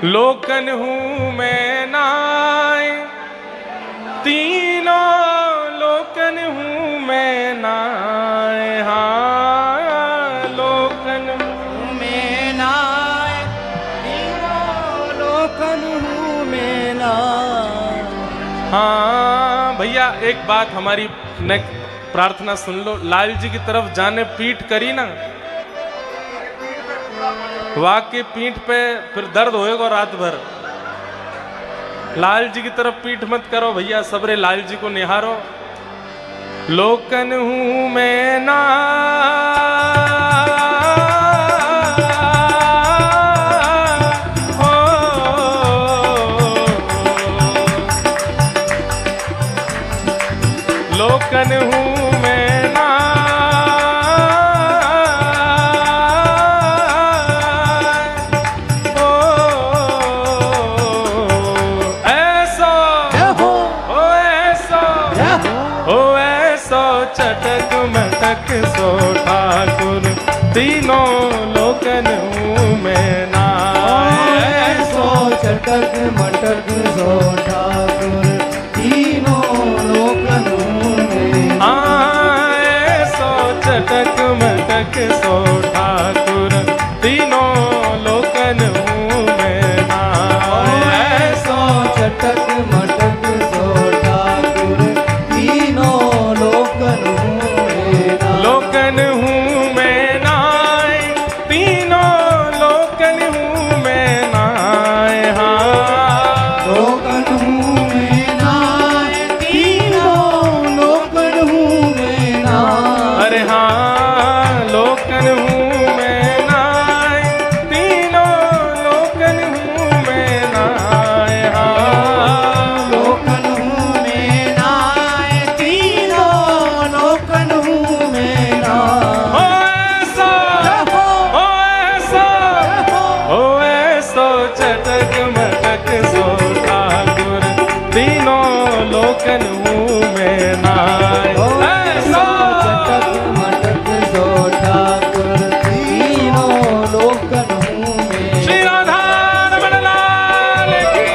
लोकन हूँ मैं नाय, तीनों लोकन हूँ मैं नाय। हाँ लोकन हूँ मैं नाय, तीनों लोकन हूँ मैं नाय। हाँ भैया एक बात हमारी प्रार्थना सुन लो। लाल जी की तरफ जाने पीठ करी ना, वाकई पीठ पे फिर दर्द होएगा रात भर। लाल जी की तरफ पीठ मत करो भैया, सबरे लाल जी को निहारो। लोकन हूँ मैं ना, लोकन हूँ मैं ना, चटक मटक सो ठाकुर, तीनों लोकन हूँ मैं नाय। सो चटक मटक सो ठाकुर, तीनों लोकन हूँ मैं नाय। सो चटक मटक सो ठाकुर, तीनों लोकन हूँ मैं नाय। सो चटक मटक सो ठाकुर, तीनों लोकन हूँ मैं नाय। लोकन हूँ मैं नाय, तीनों लोकन हूँ मैं नाय। हाँ लोकन हूँ मैं नाय, तीनों लोकन हूँ मैं नाय। अरे हाँ लोकन हूँ मैं नाय, तीनों लोकन हूँ मैं नाय। हाँ लोकन हूँ मैं नाय, तीनों लोकन हूँ मैं नाय। ओ ऐसा, ओ ऐसा, ओ ऐसा चटक मटक सो ठाकुर, तीनों लोकन हूँ मैं नाय। ऐसा चटक मटक सो ठाकुर, तीनों लोकन हूँ मैं श्री राधा रमण लाल की।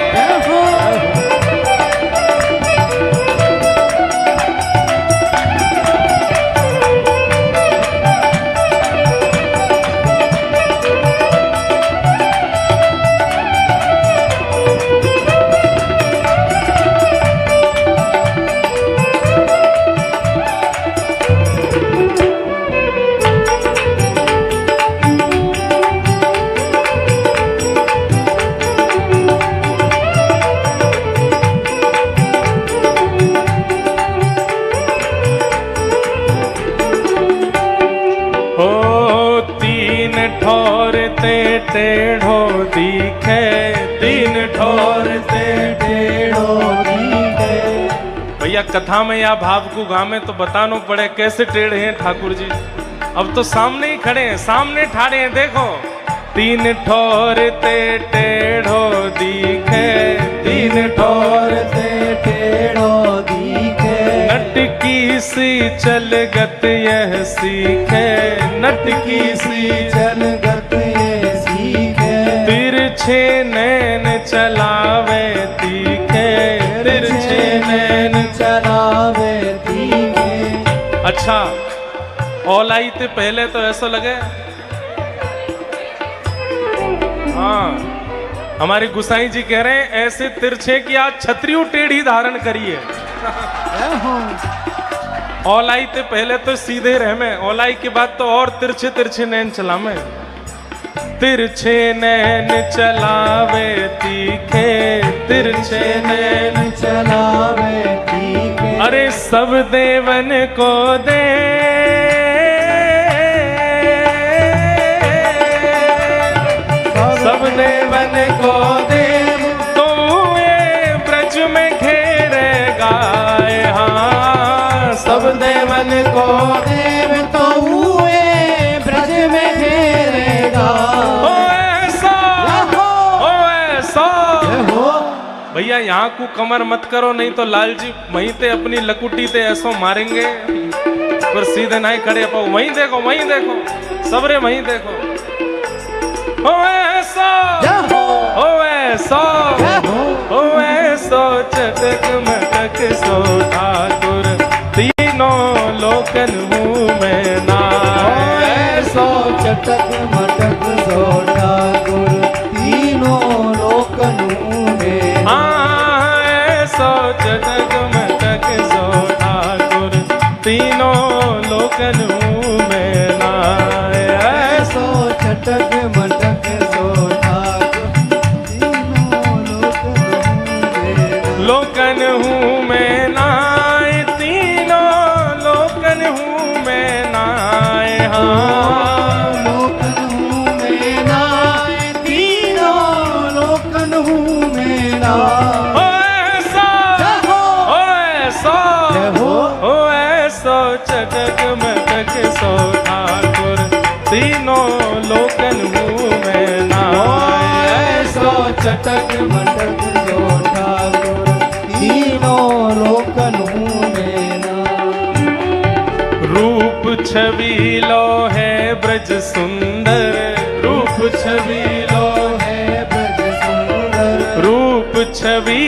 ओ तीन ठोरते टेढ़ो दिखे, तीन ठोरते टेढ़ो दिखे। भैया कथा में या भाव को गावे तो बताना पड़े कैसे टेढ़े हैं ठाकुर जी। अब तो सामने ही खड़े हैं, सामने ठाड़े हैं, देखो। तीन ठोरते टेढ़ो दिखे, तीन ठोरते टेढ़ो दिखे। नटकी सी चलगत यह सीखे, नटकी सी चलगत ये सीखे। तिरछे नैन चलावे तीखे, तिरछे नैन। चलावे तीखे। अच्छा औलाई ते पहले तो ऐसा लगे, हाँ हमारे गुसाई जी कह रहे हैं ऐसे तिरछे की आज छतरियों टेढ़ी धारण करिए। औलाई ते पहले तो सीधे रह में, औलाई के बाद तो और तिरछे तिरछे नैन चला में। तिरछे नैन चलावे तीखे, तिरछे नैन चलावे तीखे। अरे सब देवन को दे, सब देवन को दे, तो ये ब्रज में घेरे गाय। हाँ सब देवन को देव तो हुए ब्रज में घेरेगा। ओ ऐसा, ओ ऐसा। भैया यहाँ को कमर मत करो, नहीं तो लाल जी वहीं ते अपनी लकुटी ते ऐसो मारेंगे, पर सीधे नहीं खड़े पाओ। वहीं देखो, वहीं देखो, सबरे वहीं देखो। ओ ऐसा, ओ ऐसो ओ ऐसो चटक मटक सो ठाकुर तीनों लोकन हूँ मैं नाय। ऐसो चटक मटक सो ठाकुर तीनों लोकन हूँ मैं। हाँ ऐसो चटक मटक सो ठाकुर तीनों लोकन हूँ मैं नाय। ऐसो चटक मटक सो ठाकुर तीनों लोकन हूँ मैं। लोकन हूँ मैं नाय तीनों लोकन हूँ मैं नाय। हाँ लोकन हूँ मैं नाय तीनों लोकन हूँ मैं नाय। ओ ऐसा ओ ऐसा ओ ऐसो चटक मटक सो ठाकुर तीनों लोकन हूँ मैं नाय। ऐसो चटक मटक सो ठाकुर तीनों लोकन हूँ मैं नाय। रूप छवि लो है ब्रज सुंदर रूप छवि लो है ब्रज सुंदर। रूप छवि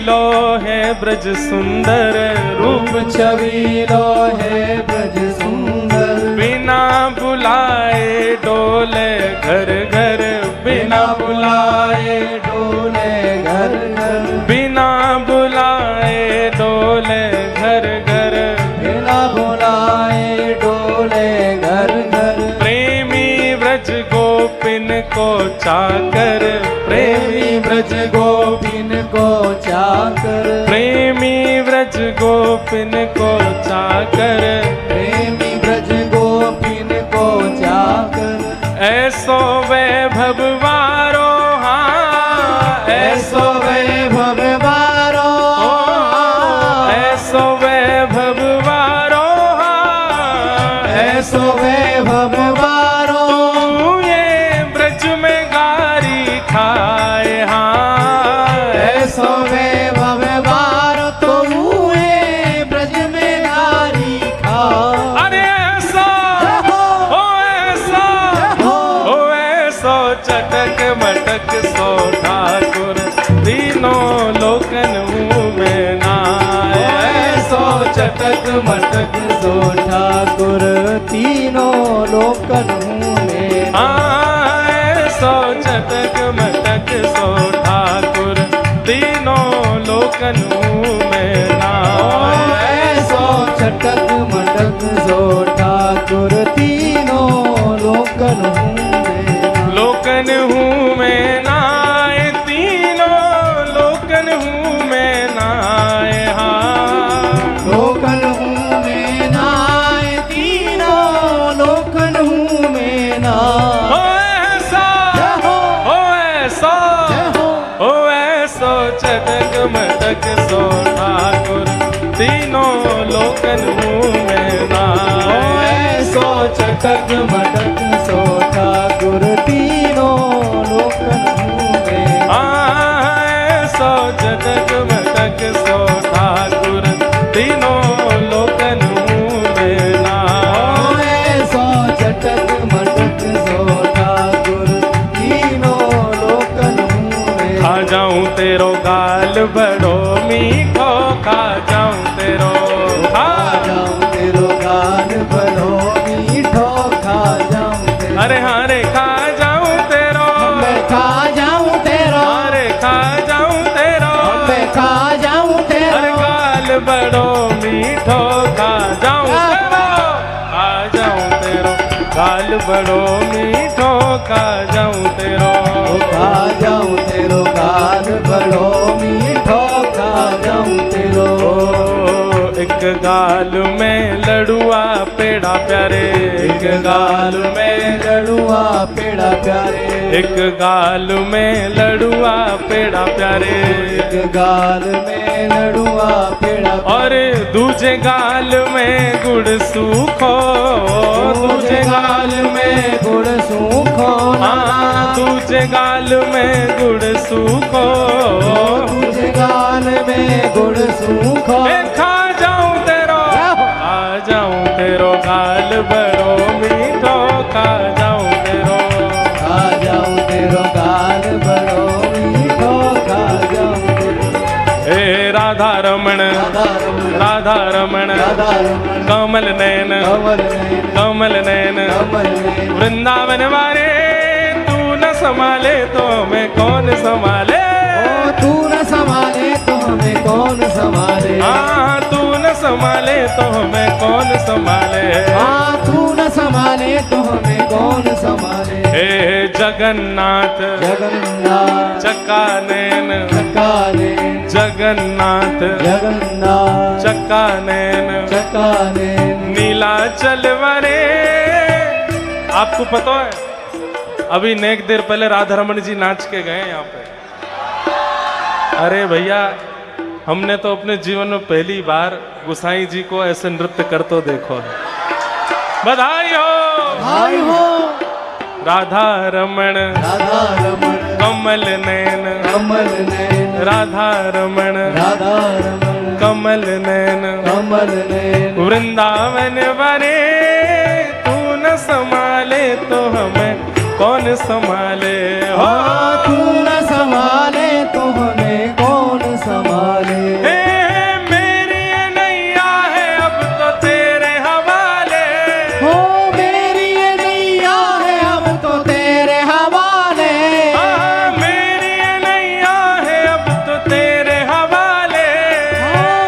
लो है ब्रज सुंदर रूप रूप छवि लो है ब्रज सुंदर। बिना बुलाए डोले घर घर बिना बुलाए डोले घर घर। बिना बुलाए डोले घर घर बिना बुलाए डोले घर घर। प्रेमी व्रज गोपिन को चाकर प्रेमी ब्रज गोपिन को चाकर। प्रेमी व्रज गोपिन को चाकर प्रेमी ब्रज गोपिन को चाकर। ऐसो वैभव वारो हाँ ऐसो वैभव वारो ऐसो वैभव वारो हाँ ऐसो वैभव वारो। तू ये ब्रज में गारी खाए हाँ ऐसो वैभव वारो तो हुए ब्रज में नारी खा। अरे ऐसा ओ ऐसा ओ ऐसो चटक मटक सो ठाकुर तीनों लोकन हूँ मैं नाय। ऐसो चटक मटक सो ठाकुर तीनों लोकन हूँ मैं। हाँ ऐसो चटक मटक सो ठाकुर तीनों लोकन हूँ मैं नाय। ऐसो चटक मटक सो ठाकुर तीनों लोकन हूँ मैं। लोकन हूँ मैं नाय तीनों लोकन हूँ मैं नाय। हाँ लोकन हूँ मैं नाय तीनों लोकन हूँ मैं नाय। ओ ऐसा ओ ऐसा ओ ऐसो चटक मटक सो ठाकुर तीनों लोकन हूँ मैं नाय। ऐसो चटक मटक सो ठाकुर तीनों लोकन हूँ मैं। हाँ ऐसो चटक मटक सो ठाकुर तीनों लोकन हूँ मैं नाय। ऐसो चटक मटक सो ठाकुर तीनों लोकन हूँ मैं। खा जाऊं तेरो गाल बड़ो मीठो खा जाऊं तेरो खा जाऊं तेरो गाल बड़ो मीठो खा जाऊं तेरो। अरे हाँ रे खा जाऊं तेरो मैं खा जाऊं तेरो। अरे खा जाऊं तेरो मैं खा जाऊं तेरो। अरे गाल बड़ो मीठो खा जाऊं तेरो खा जाऊं तेरो गाल बड़ो मीठो खा जाऊं तेरो खा जाऊं तेरो गाल बड़ो मीठो खा जाऊं तेरो। एक गाल में लड़ुआ पेड़ा प्यारे एक गाल में लड़ुआ पेड़ा प्यारे। एक गाल में लड़ुआ पेड़ा प्यारे एक गाल में लड़ुआ पेड़ा और दूजे गाल में गुड़ सूखो दूजे गाल में गुड़ सूखो। हाँ दूजे गाल में गुड़ सूखो दूजे गाल में गुड़ सूखो। खा जाऊं तेरो खा जाऊं तेरो गाल बड़ो मीठो खा जाऊं तेरो खा जाऊं तेरो गाल बड़ो मीठो राधा रमण राधा रमण कमल नयन कमल नयन वृंदावन वाले तू न संभाले तो हमें कौन संभाले तू न संभाले तो हमें कौन संभाले हाँ तू न संभाले तो हमें कौन संभाले हाँ तू न संभाले तो हमें कौन संभाले हे जगन्नाथ जगन्नाथ चक्कानयन चक्कानयन जगन्नाथ जगन्नाथ चक्कानयन चक्कानयन नीलाचल वरे। आपको पता है अभी नेक देर पहले राधा रमन जी नाच के गए यहाँ पे। अरे भैया हमने तो अपने जीवन में पहली बार गोसाई जी को ऐसे नृत्य करते देखो है। बधाई हो राधा रमण कमल नयन राधा रमण कमल नयन वृंदावन वरे तू न संभाले तो हमें कौन संभाले हो तू न संभाले तो हमें कौन संभाले मेरी ये नैया है अब तो तेरे हवाले हो मेरी ये नैया है अब तो तेरे हवाले मेरी ये नैया है अब तो तेरे हवाले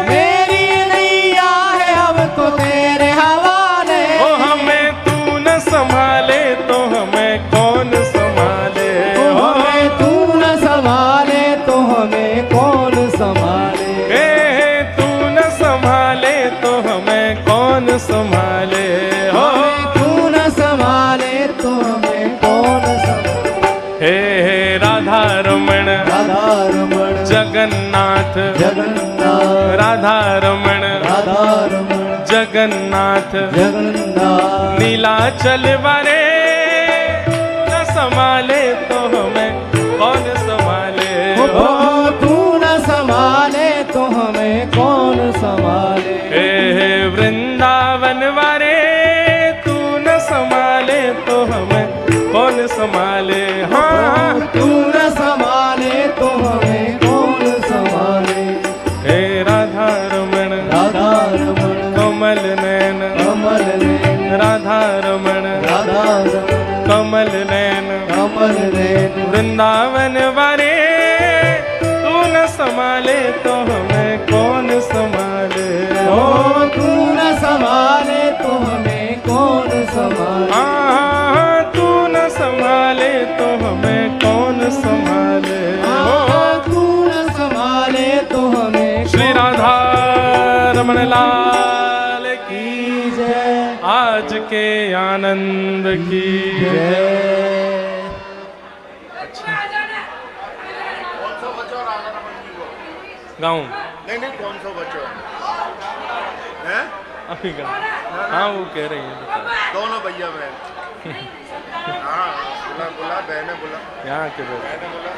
मेरी ये नैया है अब तो तेरे हवाले ओ हमें तू न संभाले तो हमें कौन संभाले हमें तू न संभाले तो हमें कौन संभाले तू न संभाले तो हमें कौन संभाले हो तू न संभाले तो हमें कौन संभाले हे राधा रमण जगन्नाथ राधा रमण जगन्नाथ नीलाचल वाले न संभाले तो हमें कौन संभाले हो तू न संभाले तो हमें कौन संभाले हे वृंदावन वाले तू न संभाले तो हमें कौन संभाले हाँ तू न संभाले तो हमें कौन संभाले हे राधा रमण कमल नयन राधा रमण कमल नयन वृंदावन वाले तू न संभाले तो हमें कौन संभाले तू न संभाले तो हमें कौन संभाले हाँ तू न संभाले तो हमें कौन संभाले तू न संभाले तो हमें श्री राधा रमण लाल की जय आज के आनंद की गाऊं नहीं कौन सा बच्चों हैं अभी गाऊं हाँ वो कह रही है दोनों भैया बहन हाँ बुला बहने बुला यहाँ के बहने बुला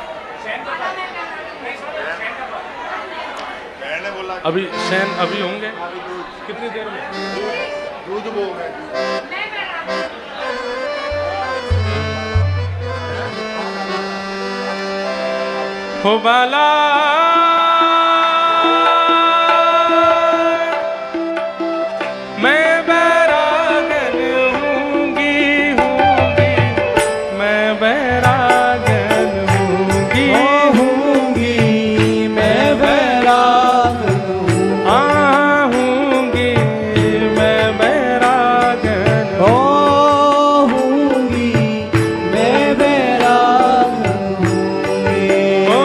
बहने बुला अभी शैन अभी होंगे कितनी देर में दूध वो है हो बाला मैं बैरागन हूँगी मैं बैरागन हूँगी मैं बैरागन हूँगी मैं बैरागन होऊंगी मैं बैरागन ओ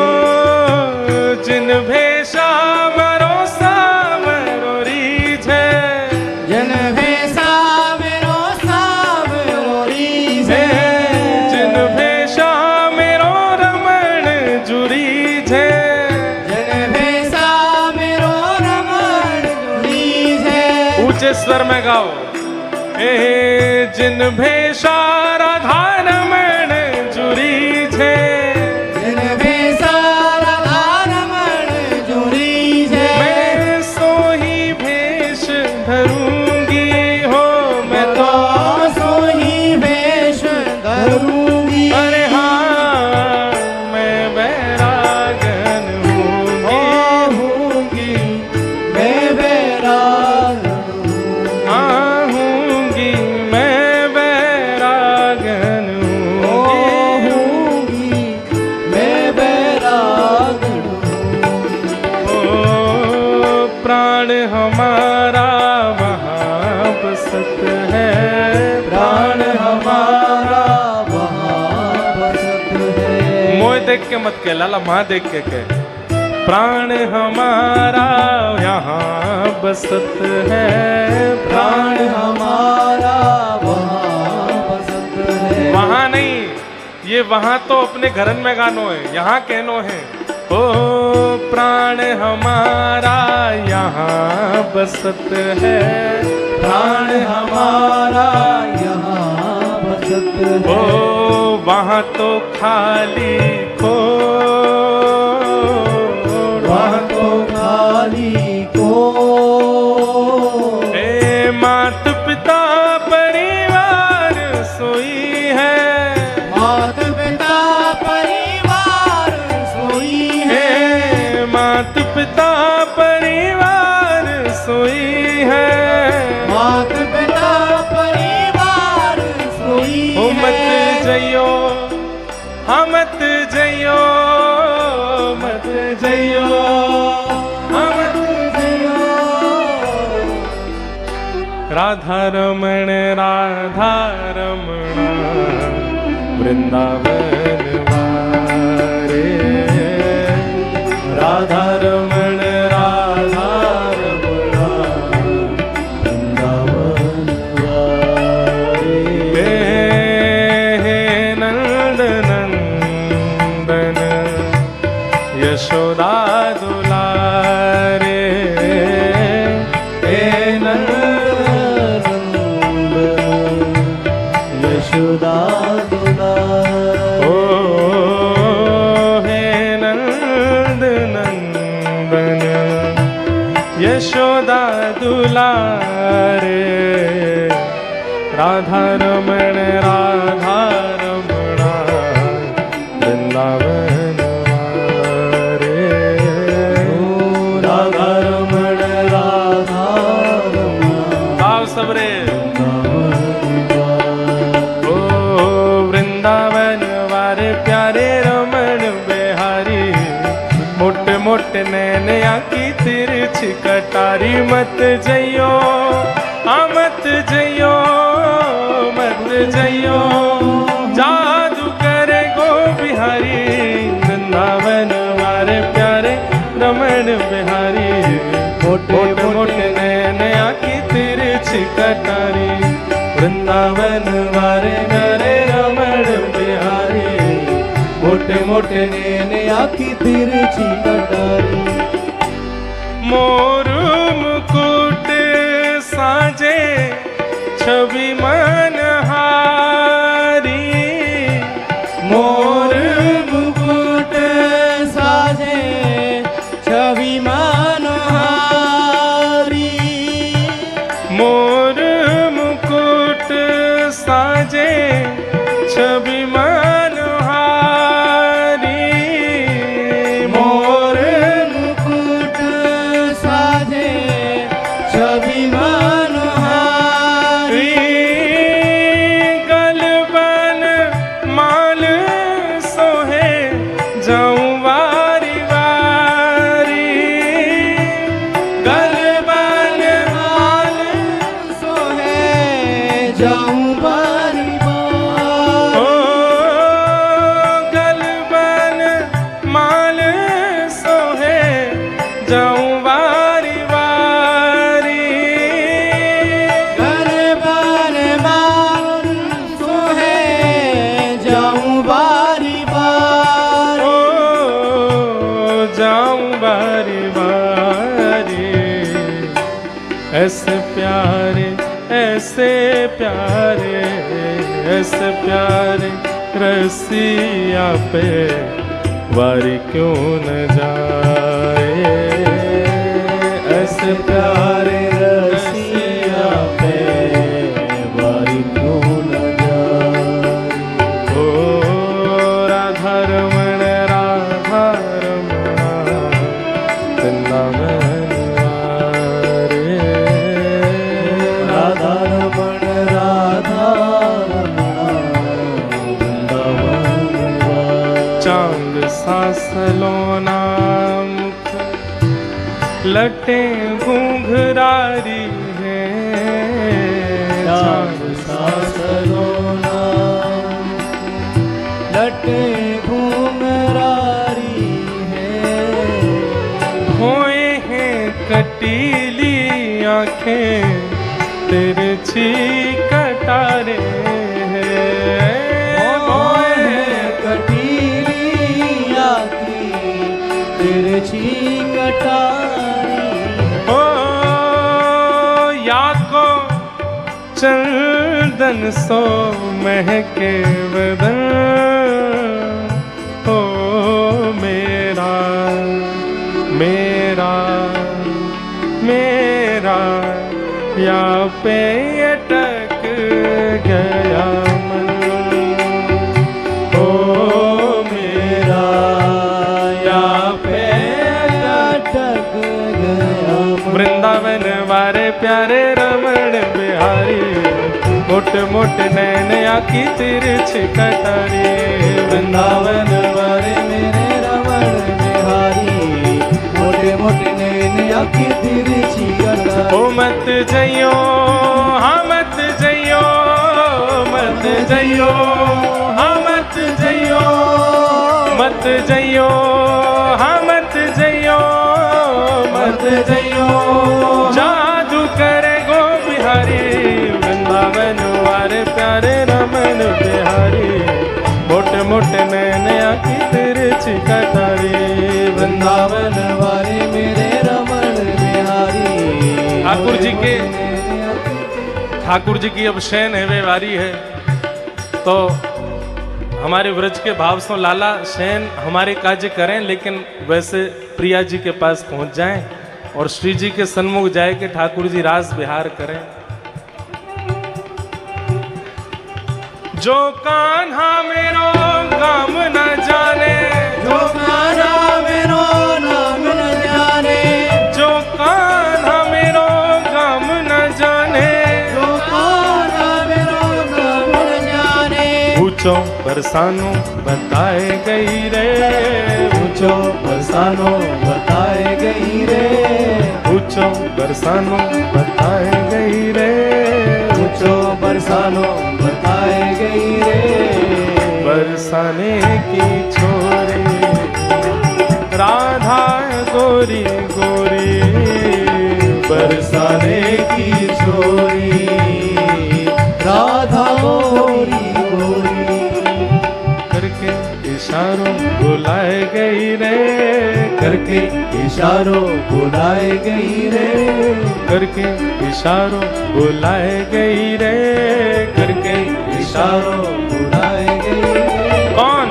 जिन भेषा मरो सामरो रीझे जन भेषा मेरो सामरो रीझे जिन भेषा मेरो रमण जुरीझे जन भेषा मेरो रमण जुरीझे ऊंचे स्वर में गाओ जिन भेषा राधा रमण जुरीझे जन भेषा राधा रमण जुरीझे मैं सोही भेष धरूंगी हो मैं तो सोही भेष धरूंगी अरे हाँ मैं बैरागन हूँगी प्राण हमारा वहाँ बसत है, प्राण हमारा वहाँ बसत है। मोह देख के मत कह लाला, माँ देख के कह। प्राण हमारा यहाँ बसत है, प्राण हमारा वहाँ बसत है। वहाँ नहीं, ये वहाँ तो अपने घरन में गानो है, यहाँ कहनो है। ओ प्राण हमारा यहाँ बसत है, प्राण हमारा यहाँ बसत है। ओ वहाँ तो खाली खो, वहाँ तो खाली को ए मात पिता परिवार सोई है, मात पिता परिवार सोई है। मात पिता परिवार सोई है, मात पिता परिवार सोई ओ है। मत जइयो, हाँ मत जइयो, मत जइयो, हाँ मत जइयो। राधा रमण राधा रमण वृंदावन वारे, राधा रमण राधा रमण वृंदावन वारे। हे नंद नंदन यशोदा दुलारे, हे नंद यशोदा दुलारे। ओ हे नंद नंदन यशोदा दुलारे, राधा रमण राधा रमणा वृंदावन वारे। ओ राधा रमण राधा रमण आओ सबरे, वृंदावन वारे। ओ वृंदावन वारे प्यारे रमण बिहारी, मोटे मोटे नैन आँखी तिरछी कटारी, मत जइयो, हाँ मत जइयो, मत जइयो, जादू करे गो बिहारी, वृंदावन वारे प्यारे रमण बिहारी, मोटे मोटे नैन आँखी तिरछी कटारी, वृंदावन वारे प्यारे रमण बिहारी, मोटे मोटे नैन आँखी तिरछी कटारी। मोर मुकुट साजे छवि मन हारी, मोर मुकुट साजे छवि मनोहारी। मोर मुकुट साजे छवि मन हारी, मोर मुकुट साजे छवि मनोहारी। गलबन माल सोहे जाऊं वारी वारी, गलबन माल सोहे जाऊं बारी बारी। ओ गलबन माल सोहे जाऊं वारी वारी, गलबन माल सोहे जाऊं बारी बारी। ओ जाऊं बारी बारी, ऐसे प्यारे ऐसे प्यारे ऐसे प्यारे रसिया पे वारी क्यों न जाए, ऐसे प्यारे रसिया पे वारी क्यों न जाए। ओ राधा रमण राधा रमणा वृंदावन वारे, राधा रमण राधा रमण वृंदावन वारे। चांद सा सलोना मुख लटें घूंघरारी है चांद सा सलोना लटें घूंघरारी है भोए हैं कटीली आंखें तिरछी कटारे हैं भोए हैं कटीली आंखें तिरछी कटारी ओ या को चंदन सो महके बदन ओ मेरा मेरा मेरा या पे अटक गया मन ओ मेरा या पे अटक गया वृंदावन वारे प्यारे रमण बिहारी मोटे मोटे नैन आकी तिरछी कटारी वृंदावन वारे मेरे रमण बिहारी मोटे मोटे नैन आकी तिरछी कटारी ओ मत जइयो हाँ मत जइयो मत जइयो हाँ मत जइयो मत जइयो हाँ मत जइयो मत जइयो जादू करे गो बिहारी वृंदावन वारे प्यारे रमन बिहारी मोटे मोटे नैन आकी तिरछी कटारी वृंदावन वारे मेरे रमण बिहारी ठाकुर जी की अब शयन है वे वारी है। तो हमारे व्रज के भाव से लाला शयन हमारे कार्य करें, लेकिन वैसे प्रिया जी के पास पहुंच जाएं और श्री जी के सन्मुख जाए कि ठाकुर जी रास विहार करें। जो कान्हा मेरो काम न जाने, जो कान्हा मेरो नाम न जाने, जो कान्हा मेरो काम न जाने, जो कान्हा मेरो नाम न जाने, पूछो बरसानो बताए गई रे, पूछो बरसानो बताए गई रे, पूछो बरसानो बताए गई रे, पूछो बरसानो बताए गई रे, बरसाने की छोरी राधा गोरी गोरी, बरसाने की छोरी राधा गोरी गोरी, करके इशारों बुलाए गई रे, करके इशारों बुलाए गई रे, करके इशारों बुलाए गई रे, करके इशारों बुलाए गई रे। कौन?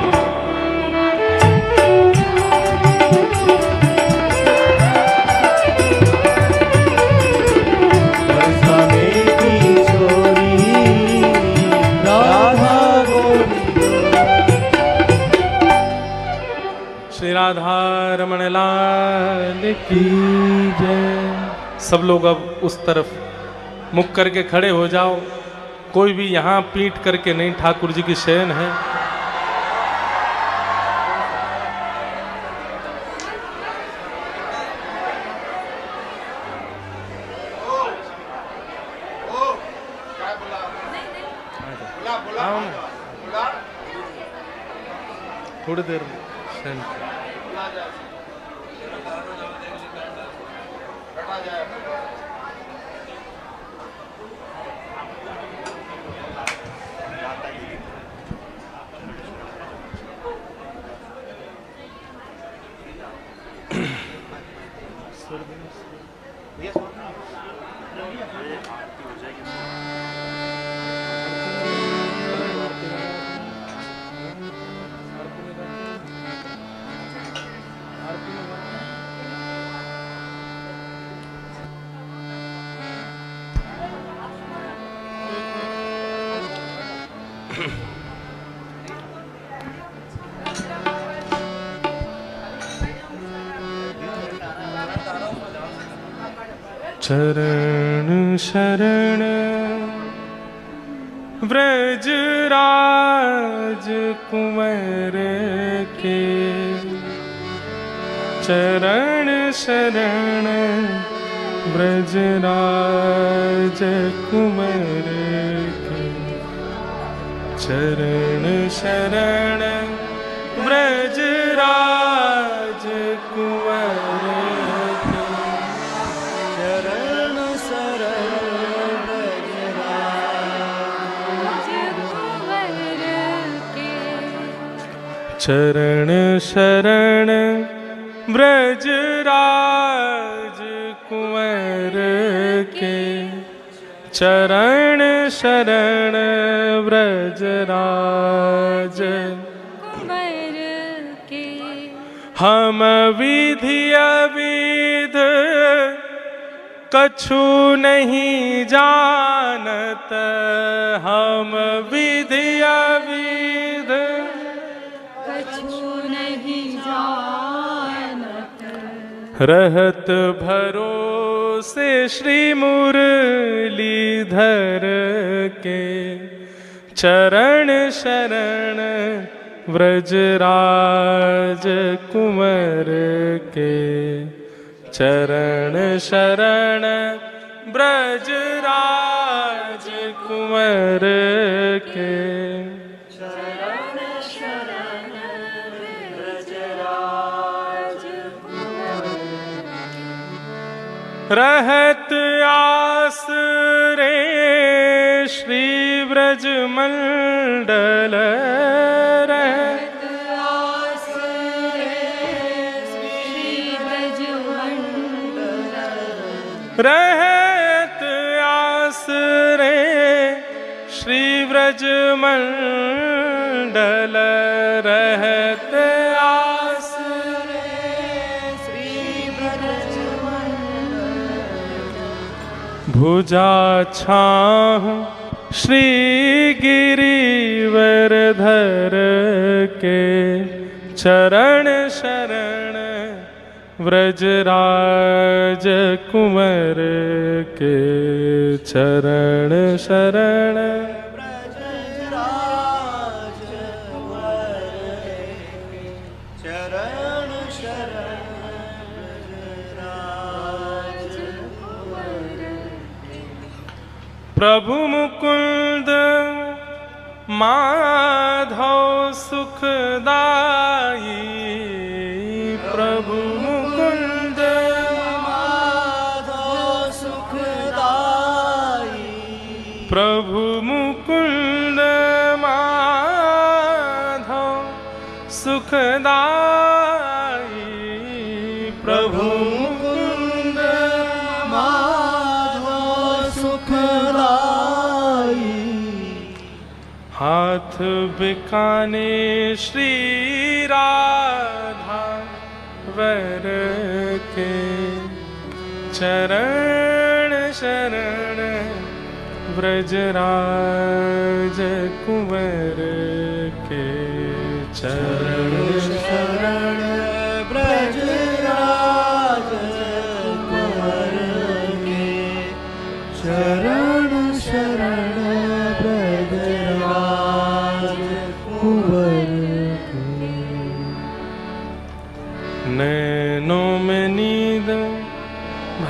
बरसाने की छोरी राधा गोरी, श्री राधा रमण लाल की जय। सब लोग अब उस तरफ मुख करके खड़े हो जाओ, कोई भी यहाँ पीट करके नहीं, ठाकुर जी की शयन है। आओ ना। थोड़ी देर में शयन चरण शरण व्रज राज कुंवर के, चरण शरण ब्रजराज कुंवर के चरण शरण ब्रजराज कुंवर के चरण शरण ब्रजराज कुंवर के चरण शरण ब्रजराज कुंवर के चरण शरण ब्रजराज कुंवर के हम विधि अविध कछु नहीं जानत हम विधि अविध कछु नहीं जानत रहत भरोसे श्री मुरलीधर के चरण शरण ब्रजराज कुंवर के चरण शरण ब्रजराज कुंवर के चरण शरण ब्रजराज कुंवर रहत आस रे श्री ब्रज मंडल रहत आस रे श्री ब्रज मंडल रहत आस रे श्री ब्रज मंडल रहत आस रे श्री ब्रज भुजा छाह श्री गिरिवरधर के चरण शरण ब्रजराज कुंवर के चरण शरण ब्रजराज कुंवर के चरण शरण ब्रजराज कुंवर प्रभु मुकुंद माधव सुखदाई प्रभु मुकुंद माधव सुखदाई प्रभु मुकुंद माधव सुखदाई प्रभु मुकुंद माधव सुखदाई हाथ बिकाने श्री राधा वर के चरण शरण ब्रजराज कुंवर के चरण शरण ब्रजराज कुंवर के चरण शरण ब्रजराज कुंवर के नैनों में नींद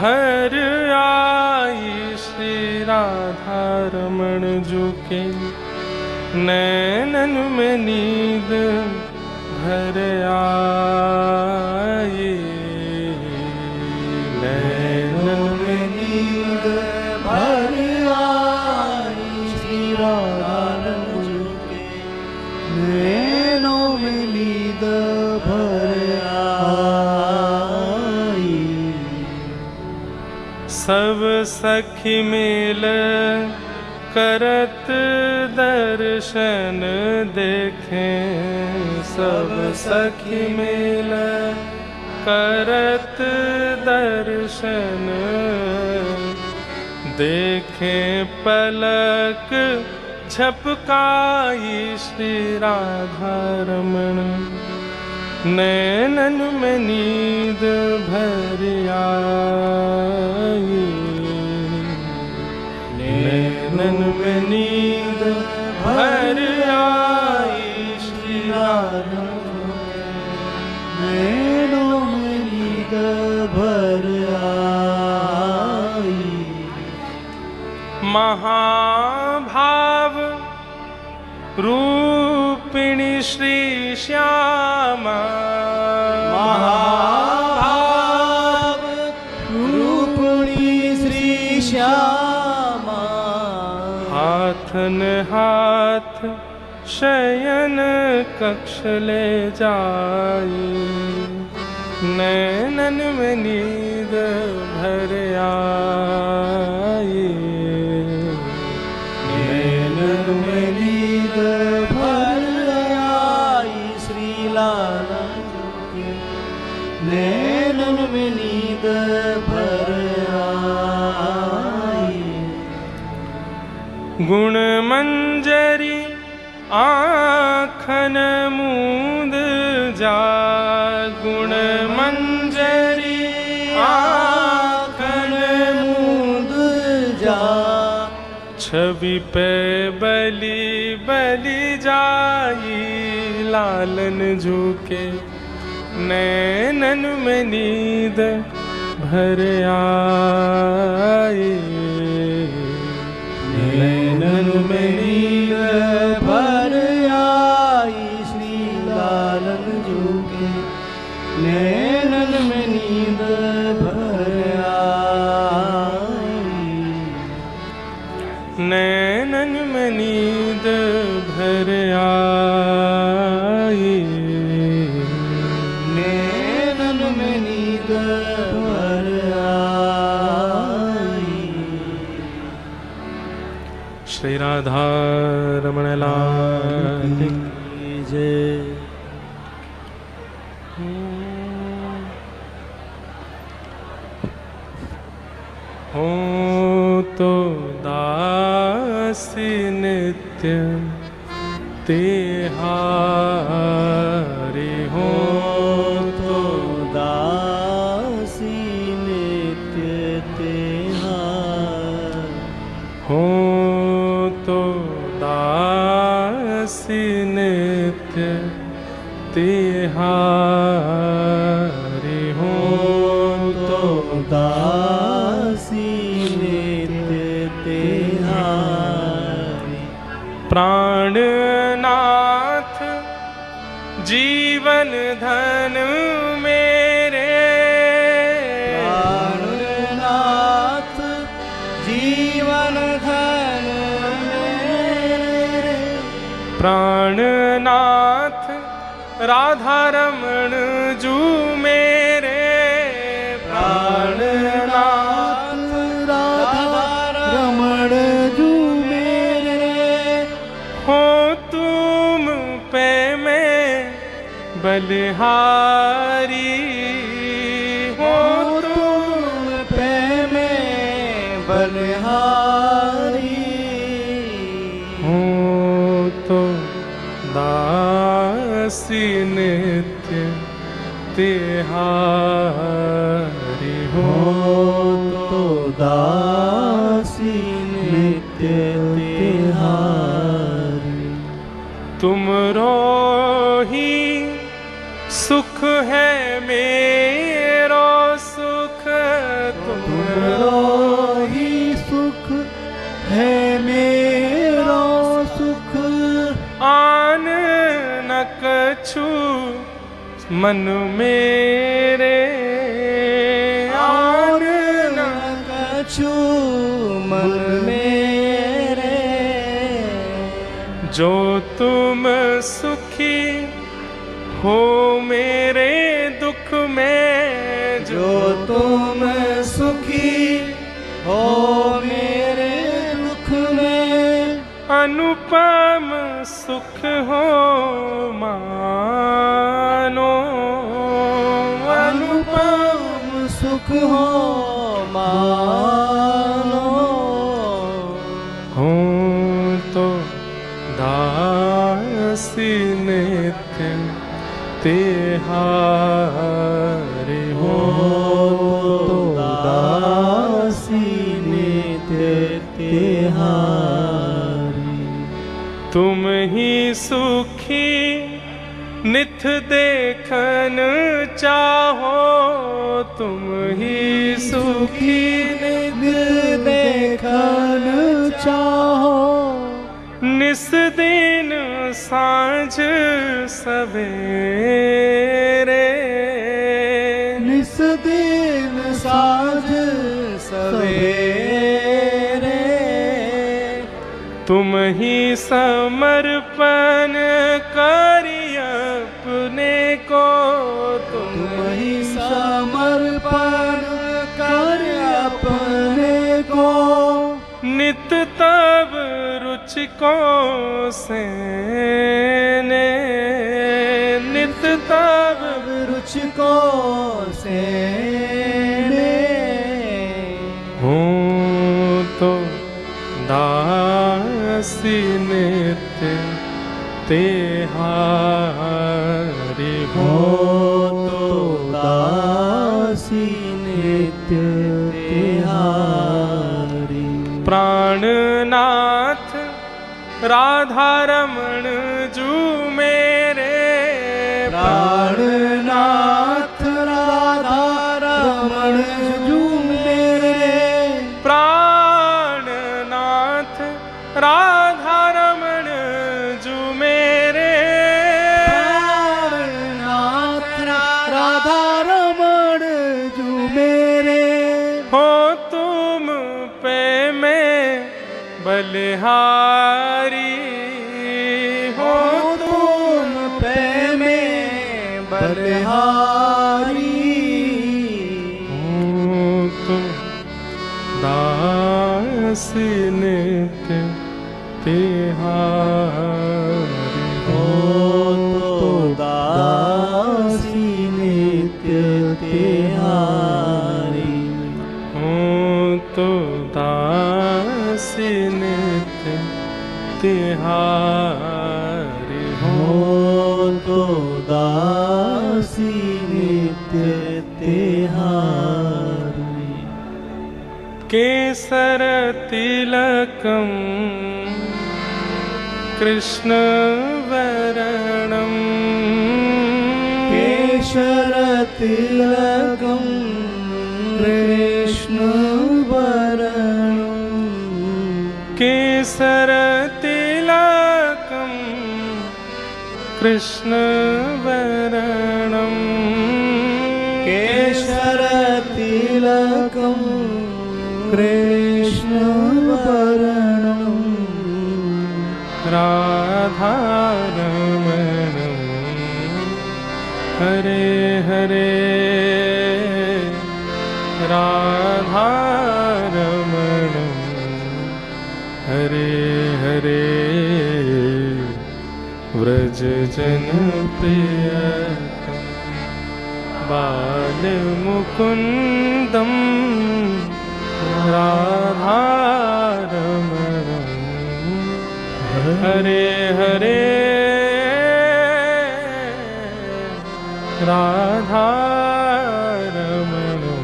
भर आई श्री राधा रमण जू के नैनन में नींद भर आई नैनन में नींद भर आई श्री राधा के नैनों में नींद भर आई सब सखी मेल करत दर्शन देखें सब सखी मेल करत दर्शन देखें पलक झपकाई श्री राधा रमण नैनन में नींद भर आई नैनन में नींद भर आई श्री राधा नैनों में महाभाव रूपिणी श्री श्यामा महाभाव रूपिणी श्री श्यामा हाथन हाथ शयन कक्ष ले जाई नैनन में नींद भर आई नैनन में नींद भर आई श्री लाला के नैनन में नींद भर आई गुण मंजरी आँखन मूंद जा गुण मंजरी आँखन मूंद जा छवि पे बलि बलि जाई लालन झुके नैनन में नींद भर आई नैनन में नींद भर आई श्री लालन झुके नैनन में नींद भर आई नैनन में नींद भर आई नैनन में नींद भर आई श्री राधा रमण लाल की जय हो तो दासी नित्य तिहारी हो तो दासी नित्य तिहार हो तो दासी नित्य तिहारी हो तो दासी नित्य तिहारी प्राणनाथ जीवन धन मेरे प्राणनाथ जीवन धन मेरे प्राणनाथ राधा रमण जू मेरे प्राणनाथ राधा रमण जू मेरे हो तुम पे मैं बलिहारी हो तुम पे मैं बलिहारी हो तो दासी नित्य तिहारी हो तो दासी नित्य तिहारी तुमरो ही सुख है मेरो सुख तुमरो तुमरो ही सुख है मेरो सुख आन न कछु मन मेरे आन न कछु मन मेरे जो तुम सुखी हो मेरे दुख में जो तुम सुखी हो मेरे दुख में अनुपम सुख हो मानो अनुपम सुख हो मानो हो तो दासी नित्य तिहारी हो तो दासी नित्य तिहारी तुम ही सुखी नित देखन चाहो तुम ही सुखी नित देखन सांझ सवेरे, निस दिन साँझ सवेरे, तुम ही समर्पण करी अपने को, तुम ही समर्पण कर अपने को, नित तब रुचि को सेने, नित तब रुचि को सेने, हूँ तो दासी नित्य तेहारी, हो तो दासी नित्य तिहारी। प्राणनाथ राधा रमण जू मेरे, प्राणनाथ राधा रमण जू मेरे, प्राणनाथ राधा रमण जू मेरे, प्राणनाथ राधा रमण जू मेरे, हो तुम पे मैं बलिहारी, हो तुम पे में बलिहारी, हो तुम दासी नित्य तिहारी, हो तो दासी नित्य तिहारी, हो तो दासी नित्य तिहारी, हो तो दासी नित्य तिहारी। केसर तिलकम कृष्ण वरणम, केशर तिलकम कृष्ण वरणम, केसर तिलकम कृष्ण वरणम, केशर तिलकम कृष्ण वरणम, राधारमणम हरे हरे, राधारमणम हरे हरे, व्रज जन प्रियतम बाल मुकुंदम, राधारमणम हरे हरे, राधारमणम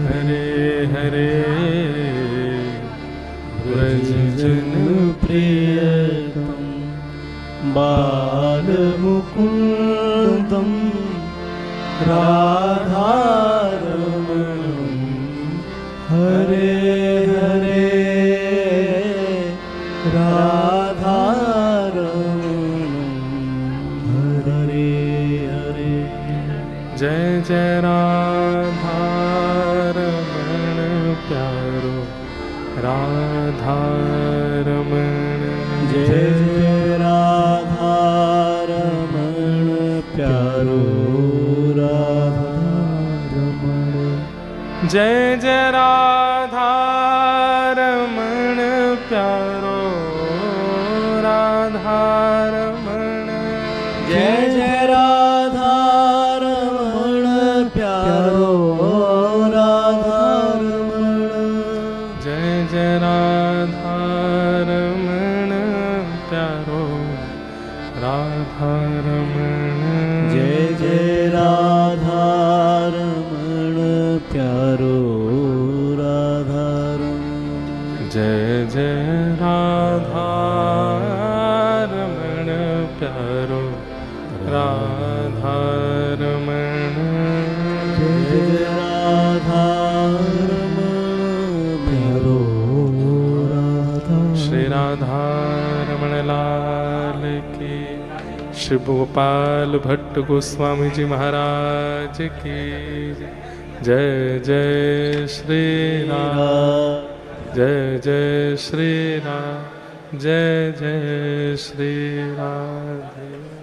हरे हरे, व्रज जन प्रियतम बाल मुकुंदम, राधारमणम हरे हरे, राधारमणम हरे हरे। जय जय राधारमण प्यारो, राधारमण जय जय राधारमण प्यारो, राधारमण जय जय राधारमण प्यारो, राधारमण जय जय राधारमण प्यारो, राधारमण जय जय राधारमण प्यारो, राधारमण जय जय राधारमण प्यारो, राधारमण जय जय राधारमण प्यारो, राधारमण जय जय राधारमण प्यारो, राधा। श्री राधारमण लाल श्री गोपाल भट्ट गोस्वामी जी महाराज की जय जय श्री राम, जय जय श्री राम, जय जय श्री राधे।